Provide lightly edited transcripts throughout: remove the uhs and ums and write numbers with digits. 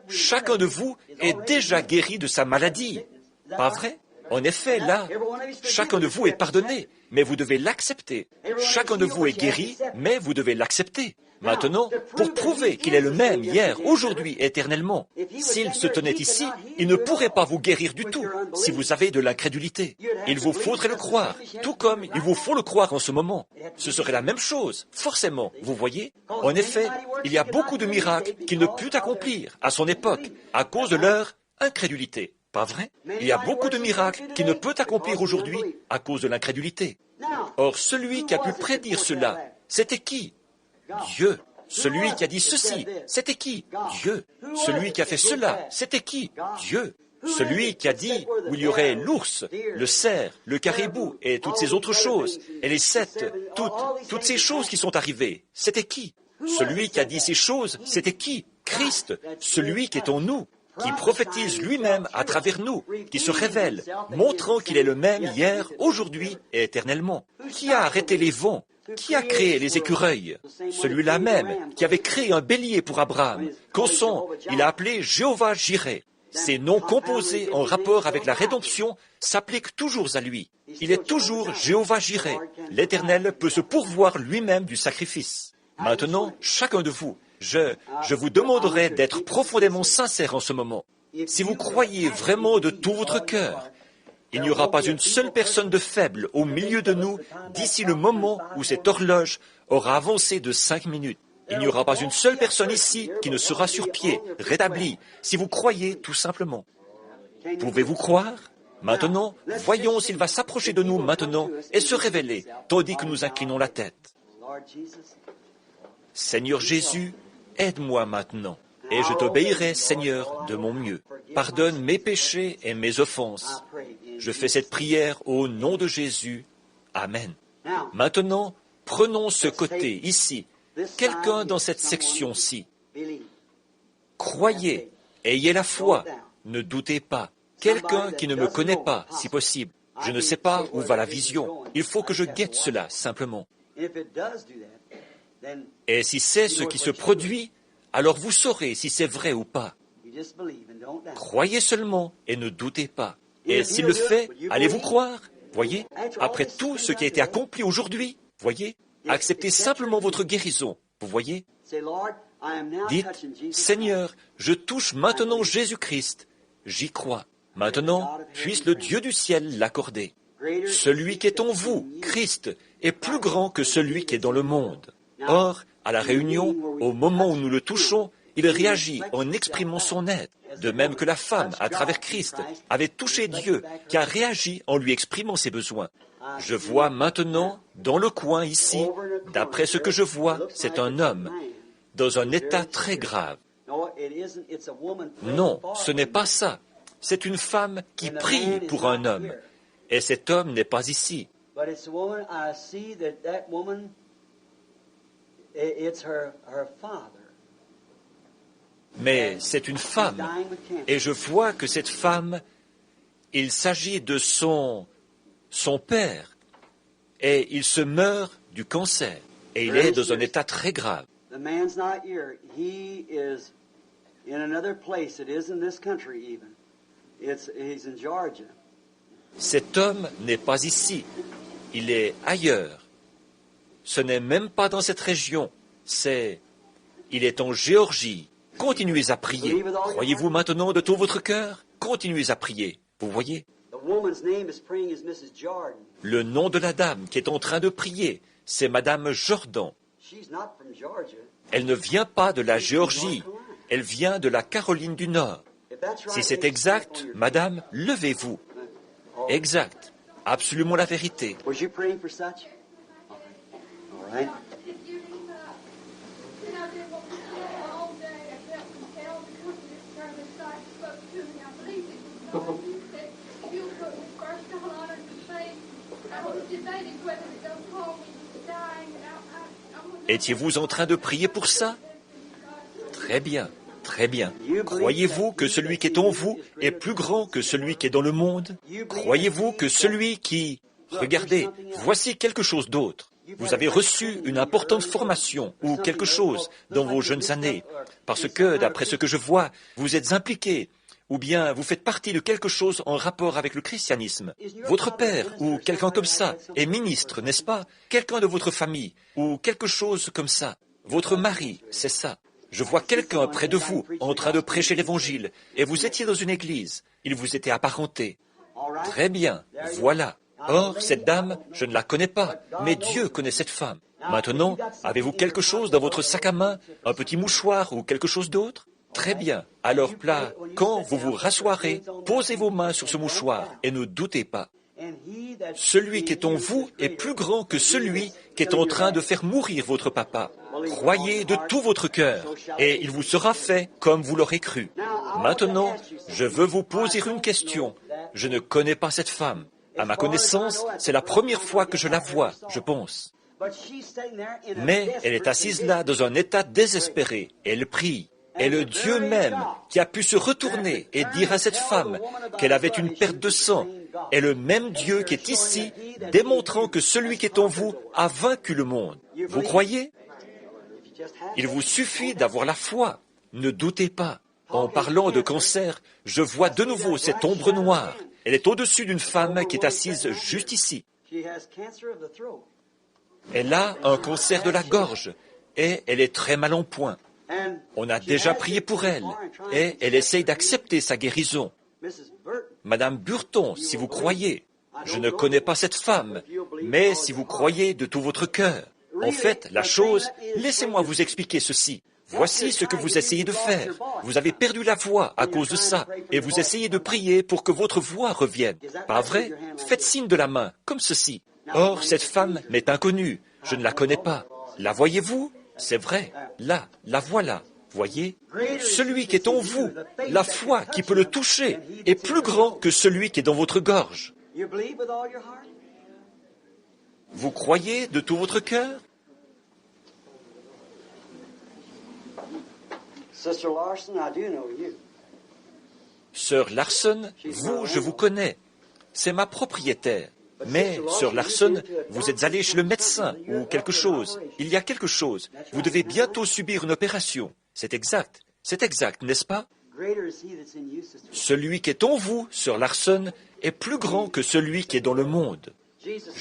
Chacun de vous est déjà guéri de sa maladie. Pas vrai? En effet, là, chacun de vous est pardonné, mais vous devez l'accepter. Chacun de vous est guéri, mais vous devez l'accepter. Maintenant, pour prouver qu'il est le même hier, aujourd'hui, éternellement, s'il se tenait ici, il ne pourrait pas vous guérir du tout si vous avez de l'incrédulité. Il vous faudrait le croire, tout comme il vous faut le croire en ce moment. Ce serait la même chose, forcément, vous voyez? En effet, il y a beaucoup de miracles qu'il ne put accomplir à son époque à cause de leur incrédulité. Pas vrai? Il y a beaucoup de miracles qu'il ne peut accomplir aujourd'hui à cause de l'incrédulité. Or, celui qui a pu prédire cela, c'était qui? Dieu. Celui qui a dit ceci, c'était qui? Dieu. Celui qui a fait cela, c'était qui? Dieu. Celui qui a dit où il y aurait l'ours, le cerf, le caribou et toutes ces autres choses, et les 7, toutes ces choses qui sont arrivées, c'était qui? Celui qui a dit ces choses, c'était qui? Christ, celui qui est en nous, qui prophétise lui-même à travers nous, qui se révèle, montrant qu'il est le même hier, aujourd'hui et éternellement. Qui a arrêté les vents? Qui a créé les écureuils? Celui-là même qui avait créé un bélier pour Abraham, qu'en son, il a appelé Jéhovah Jireh. Ces noms composés en rapport avec la rédemption s'appliquent toujours à lui. Il est toujours Jéhovah Jireh. L'Éternel peut se pourvoir lui-même du sacrifice. Maintenant, chacun de vous, je vous demanderai d'être profondément sincère en ce moment. Si vous croyez vraiment de tout votre cœur, il n'y aura pas une seule personne de faible au milieu de nous d'ici le moment où cette horloge aura avancé de 5 minutes. Il n'y aura pas une seule personne ici qui ne sera sur pied, rétablie, si vous croyez tout simplement. Pouvez-vous croire? Maintenant, voyons s'il va s'approcher de nous maintenant et se révéler, tandis que nous inclinons la tête. Seigneur Jésus, aide-moi maintenant, et je t'obéirai, Seigneur, de mon mieux. Pardonne mes péchés et mes offenses. Je fais cette prière au nom de Jésus. Amen. Maintenant, prenons ce côté, ici, quelqu'un dans cette section-ci. Croyez, ayez la foi, ne doutez pas. Quelqu'un qui ne me connaît pas, si possible. Je ne sais pas où va la vision. Il faut que je guette cela, simplement. Et si c'est ce qui se produit, alors vous saurez si c'est vrai ou pas. Croyez seulement et ne doutez pas. Et s'il le fait, allez-vous croire? Voyez, après tout ce qui a été accompli aujourd'hui, voyez, acceptez simplement votre guérison. Vous voyez? Dites, Seigneur, je touche maintenant Jésus-Christ. J'y crois. Maintenant, puisse le Dieu du ciel l'accorder. Celui qui est en vous, Christ, est plus grand que celui qui est dans le monde. Or, à la réunion, au moment où nous le touchons, il réagit en exprimant son aide, de même que la femme, à travers Christ, avait touché Dieu, qui a réagi en lui exprimant ses besoins. Je vois maintenant, dans le coin ici, d'après ce que je vois, c'est un homme, dans un état très grave. Non, ce n'est pas ça. C'est une femme qui prie pour un homme, et cet homme n'est pas ici. Mais c'est une femme, et je vois que cette femme, il s'agit de son père, et il se meurt du cancer, et il est dans un état très grave. Cet homme n'est pas ici, il est ailleurs. Ce n'est même pas dans cette région, il est en Géorgie. Continuez à prier. Croyez-vous maintenant de tout votre cœur? Continuez à prier. Vous voyez? Le nom de la dame qui est en train de prier, c'est Madame Jordan. Elle ne vient pas de la Géorgie, elle vient de la Caroline du Nord. Si c'est exact, Madame, levez-vous. Exact. Absolument la vérité. Étiez-vous en train de prier pour ça? Très bien, très bien. Croyez-vous que celui qui est en vous est plus grand que celui qui est dans le monde? Croyez-vous que celui qui... Regardez, voici quelque chose d'autre. Vous avez reçu une importante formation ou quelque chose dans vos jeunes années, parce que, d'après ce que je vois, vous êtes impliqué, ou bien vous faites partie de quelque chose en rapport avec le christianisme. Votre père, ou quelqu'un comme ça, est ministre, n'est-ce pas? Quelqu'un de votre famille, ou quelque chose comme ça. Votre mari, c'est ça. Je vois quelqu'un près de vous en train de prêcher l'Évangile, et vous étiez dans une église. Il vous était apparenté. Très bien, voilà. Or, cette dame, je ne la connais pas, mais Dieu connaît cette femme. Maintenant, avez-vous quelque chose dans votre sac à main, un petit mouchoir ou quelque chose d'autre? Très bien. Alors là, quand vous vous rasseoirez, posez vos mains sur ce mouchoir et ne doutez pas. Celui qui est en vous est plus grand que celui qui est en train de faire mourir votre papa. Croyez de tout votre cœur, et il vous sera fait comme vous l'aurez cru. Maintenant, je veux vous poser une question. Je ne connais pas cette femme. À ma connaissance, c'est la première fois que je la vois, je pense. Mais elle est assise là dans un état désespéré. Elle prie. Et le Dieu même qui a pu se retourner et dire à cette femme qu'elle avait une perte de sang est le même Dieu qui est ici, démontrant que celui qui est en vous a vaincu le monde. Vous croyez? Il vous suffit d'avoir la foi. Ne doutez pas. En parlant de cancer, je vois de nouveau cette ombre noire. Elle est au-dessus d'une femme qui est assise juste ici. Elle a un cancer de la gorge et elle est très mal en point. On a déjà prié pour elle et elle essaye d'accepter sa guérison. Madame Burton, si vous croyez, je ne connais pas cette femme, mais si vous croyez de tout votre cœur, en fait, la chose, laissez-moi vous expliquer ceci. Voici ce que vous essayez de faire. Vous avez perdu la voix à cause de ça, et vous essayez de prier pour que votre voix revienne. Pas vrai? Faites signe de la main, comme ceci. Or, cette femme m'est inconnue. Je ne la connais pas. La voyez-vous? C'est vrai. Là, la voilà. Voyez? Celui qui est en vous, la foi qui peut le toucher, est plus grand que celui qui est dans votre gorge. Vous croyez de tout votre cœur? Sœur Larson, vous, je vous connais. C'est ma propriétaire. Mais, Sœur Larson, vous êtes allée chez le médecin ou quelque chose. Il y a quelque chose. Vous devez bientôt subir une opération. C'est exact, n'est-ce pas? Celui qui est en vous, Sœur Larson, est plus grand que celui qui est dans le monde.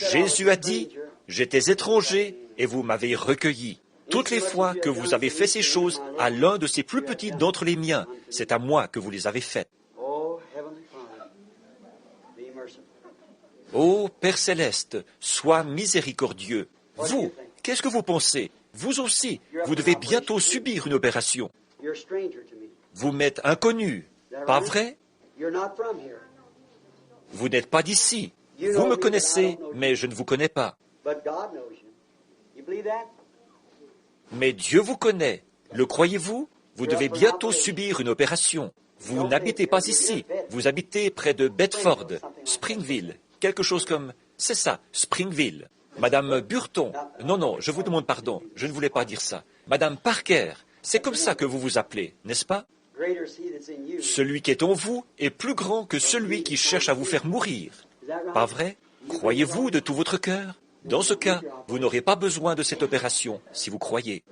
Jésus a dit, « J'étais étranger et vous m'avez recueilli. » Toutes les fois que vous avez fait ces choses à l'un de ces plus petits d'entre les miens, c'est à moi que vous les avez faites. Ô Père Céleste, sois miséricordieux. Vous, qu'est-ce que vous pensez? Vous aussi, vous devez bientôt subir une opération. Vous m'êtes inconnu, pas vrai? Vous n'êtes pas d'ici. Vous me connaissez, mais je ne vous connais pas. Mais Dieu vous connaît. Le croyez-vous? Vous devez bientôt subir une opération. Vous n'habitez pas ici. Vous habitez près de Bedford, Springville. Quelque chose comme... C'est ça, Springville. Madame Burton. Non, je vous demande pardon. Je ne voulais pas dire ça. Madame Parker. C'est comme ça que vous vous appelez, n'est-ce pas? Celui qui est en vous est plus grand que celui qui cherche à vous faire mourir. Pas vrai? Croyez-vous de tout votre cœur? Dans ce cas, vous n'aurez pas besoin de cette opération, si vous croyez.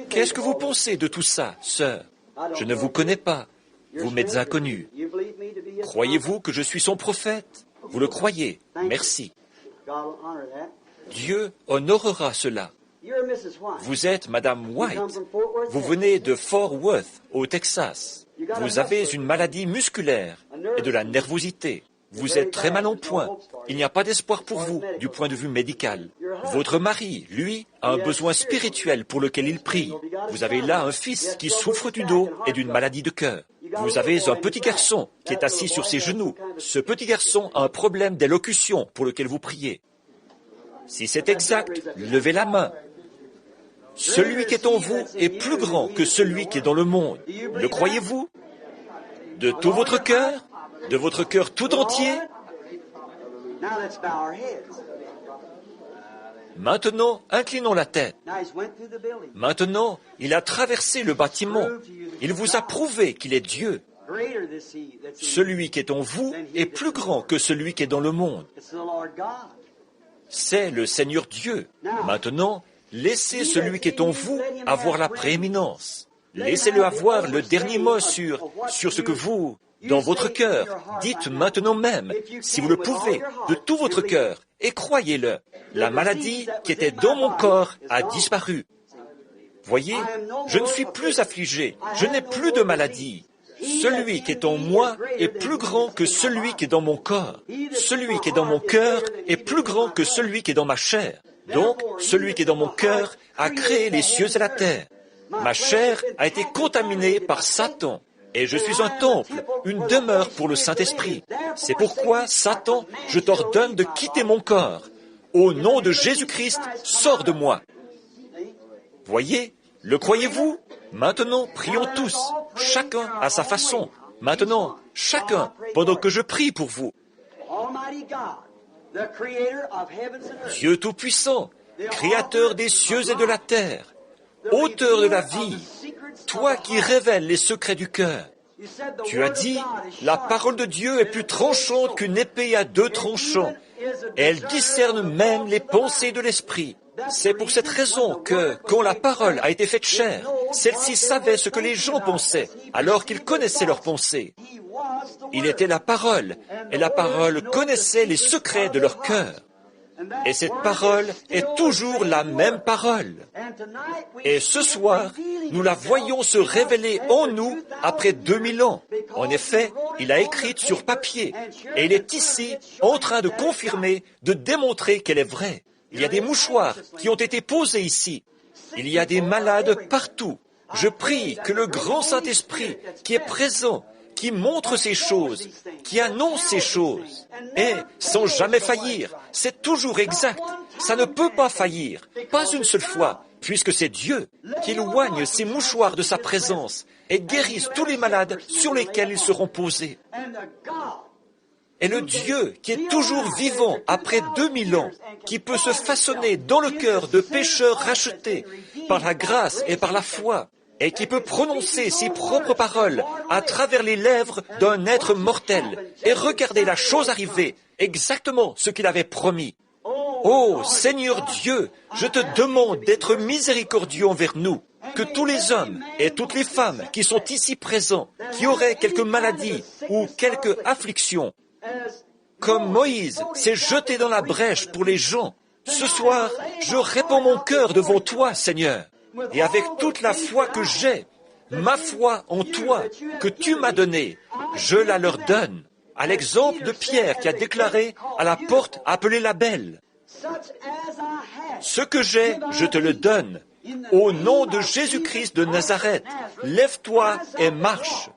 Qu'est-ce que vous pensez de tout ça, sœur? Je ne vous connais pas. Vous m'êtes inconnu. Croyez-vous que je suis son prophète? Vous le croyez? Merci. Dieu honorera cela. Vous êtes Madame White. Vous venez de Fort Worth, au Texas. Vous avez une maladie musculaire et de la nervosité. Vous êtes très mal en point. Il n'y a pas d'espoir pour vous, du point de vue médical. Votre mari, lui, a un besoin spirituel pour lequel il prie. Vous avez là un fils qui souffre du dos et d'une maladie de cœur. Vous avez un petit garçon qui est assis sur ses genoux. Ce petit garçon a un problème d'élocution pour lequel vous priez. Si c'est exact, levez la main. Celui qui est en vous est plus grand que celui qui est dans le monde. Le croyez-vous? De tout votre cœur? De votre cœur tout entier? Maintenant, inclinons la tête. Maintenant, il a traversé le bâtiment. Il vous a prouvé qu'il est Dieu. Celui qui est en vous est plus grand que celui qui est dans le monde. C'est le Seigneur Dieu. Maintenant, laissez celui qui est en vous avoir la prééminence. Laissez-le avoir le dernier mot sur ce que vous, dans votre cœur, dites maintenant même, si vous le pouvez, de tout votre cœur, et croyez-le. La maladie qui était dans mon corps a disparu. Voyez, je ne suis plus affligé, je n'ai plus de maladie. Celui qui est en moi est plus grand que celui qui est dans mon corps. Celui qui est dans mon cœur est plus grand que celui qui est dans ma chair. Donc, celui qui est dans mon cœur a créé les cieux et la terre. Ma chair a été contaminée par Satan. Et je suis un temple, une demeure pour le Saint-Esprit. C'est pourquoi, Satan, je t'ordonne de quitter mon corps. Au nom de Jésus-Christ, sors de moi. Voyez, le croyez-vous? Maintenant, prions tous, chacun à sa façon. Maintenant, chacun, pendant que je prie pour vous. Dieu Tout-Puissant, Créateur des cieux et de la terre, Auteur de la vie, toi qui révèles les secrets du cœur. Tu as dit, la parole de Dieu est plus tranchante qu'une épée à deux tranchants. Elle discerne même les pensées de l'esprit. C'est pour cette raison que, quand la parole a été faite chair, celle-ci savait ce que les gens pensaient, alors qu'ils connaissaient leurs pensées. Il était la parole, et la parole connaissait les secrets de leur cœur. Et cette parole est toujours la même parole. Et ce soir, nous la voyons se révéler en nous après 2000 ans. En effet, il a écrite sur papier, et il est ici en train de confirmer, de démontrer qu'elle est vraie. Il y a des mouchoirs qui ont été posés ici. Il y a des malades partout. Je prie que le grand Saint-Esprit qui est présent, qui montre ces choses, qui annonce ces choses, et sans jamais faillir, c'est toujours exact. Ça ne peut pas faillir, pas une seule fois, puisque c'est Dieu qui éloigne ces mouchoirs de sa présence et guérisse tous les malades sur lesquels ils seront posés. Et le Dieu qui est toujours vivant après 2000 ans, qui peut se façonner dans le cœur de pécheurs rachetés par la grâce et par la foi, et qui peut prononcer ses propres paroles à travers les lèvres d'un être mortel et regarder la chose arriver, exactement ce qu'il avait promis. Oh Seigneur Dieu, je te demande d'être miséricordieux envers nous, que tous les hommes et toutes les femmes qui sont ici présents, qui auraient quelque maladie ou quelque affliction, comme Moïse s'est jeté dans la brèche pour les gens, ce soir, je répands mon cœur devant toi, Seigneur. Et avec toute la foi que j'ai, ma foi en toi, que tu m'as donnée, je la leur donne, à l'exemple de Pierre qui a déclaré à la porte appelée la Belle. Ce que j'ai, je te le donne. Au nom de Jésus-Christ de Nazareth, lève-toi et marche.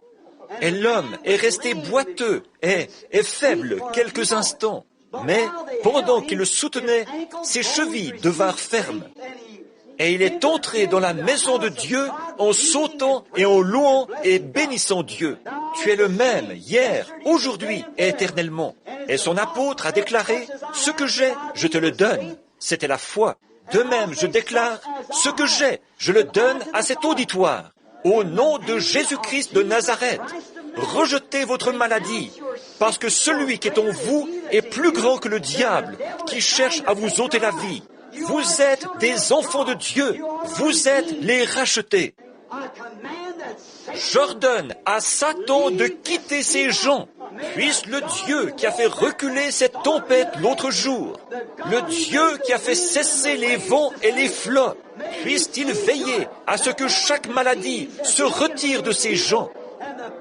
Et l'homme est resté boiteux et faible quelques instants. Mais pendant qu'il le soutenait, ses chevilles devinrent fermes. Et il est entré dans la maison de Dieu en sautant et en louant et bénissant Dieu. Tu es le même hier, aujourd'hui et éternellement. Et son apôtre a déclaré, ce que j'ai, je te le donne. C'était la foi. De même, je déclare, ce que j'ai, je le donne à cet auditoire. Au nom de Jésus-Christ de Nazareth, rejetez votre maladie, parce que celui qui est en vous est plus grand que le diable, qui cherche à vous ôter la vie. Vous êtes des enfants de Dieu, vous êtes les rachetés. J'ordonne à Satan de quitter ces gens. Puisse le Dieu qui a fait reculer cette tempête l'autre jour, le Dieu qui a fait cesser les vents et les flots, puisse-t-il veiller à ce que chaque maladie se retire de ces gens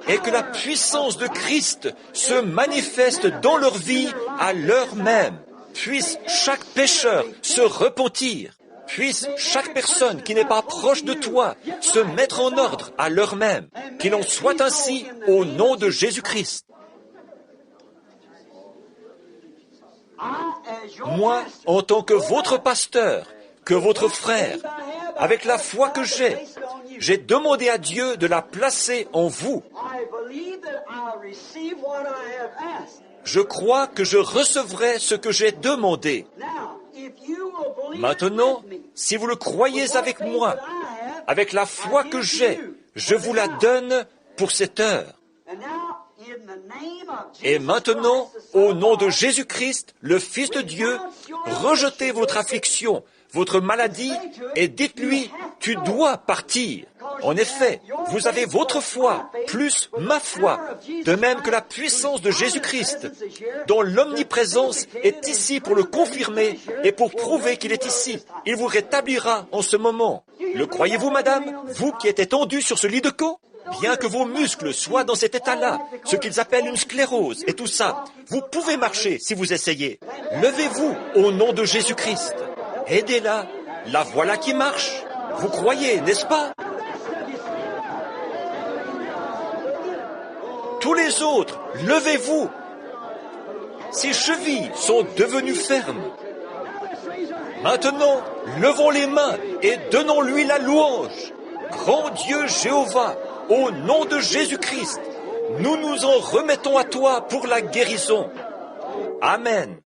et que la puissance de Christ se manifeste dans leur vie à l'heure même. Puisse chaque pécheur se repentir. Puisse chaque personne qui n'est pas proche de toi se mettre en ordre à l'heure même. Qu'il en soit ainsi au nom de Jésus-Christ. Moi, en tant que votre pasteur, que votre frère, avec la foi que j'ai demandé à Dieu de la placer en vous. Je crois que je recevrai ce que j'ai demandé. Maintenant, si vous le croyez avec moi, avec la foi que j'ai, je vous la donne pour cette heure. Et maintenant, au nom de Jésus-Christ, le Fils de Dieu, rejetez votre affliction, votre maladie, et dites-lui, tu dois partir. En effet, vous avez votre foi, plus ma foi, de même que la puissance de Jésus-Christ, dont l'omniprésence est ici pour le confirmer et pour prouver qu'il est ici. Il vous rétablira en ce moment. Le croyez-vous, madame, vous qui êtes étendue sur ce lit de camp? Bien que vos muscles soient dans cet état-là, ce qu'ils appellent une sclérose et tout ça, vous pouvez marcher si vous essayez. Levez-vous au nom de Jésus-Christ. Aidez-la. La voilà qui marche. Vous croyez, n'est-ce pas? Tous les autres, levez-vous. Ses chevilles sont devenues fermes. Maintenant, levons les mains et donnons-lui la louange. Grand Dieu Jéhovah, au nom de Jésus-Christ, nous nous en remettons à toi pour la guérison. Amen.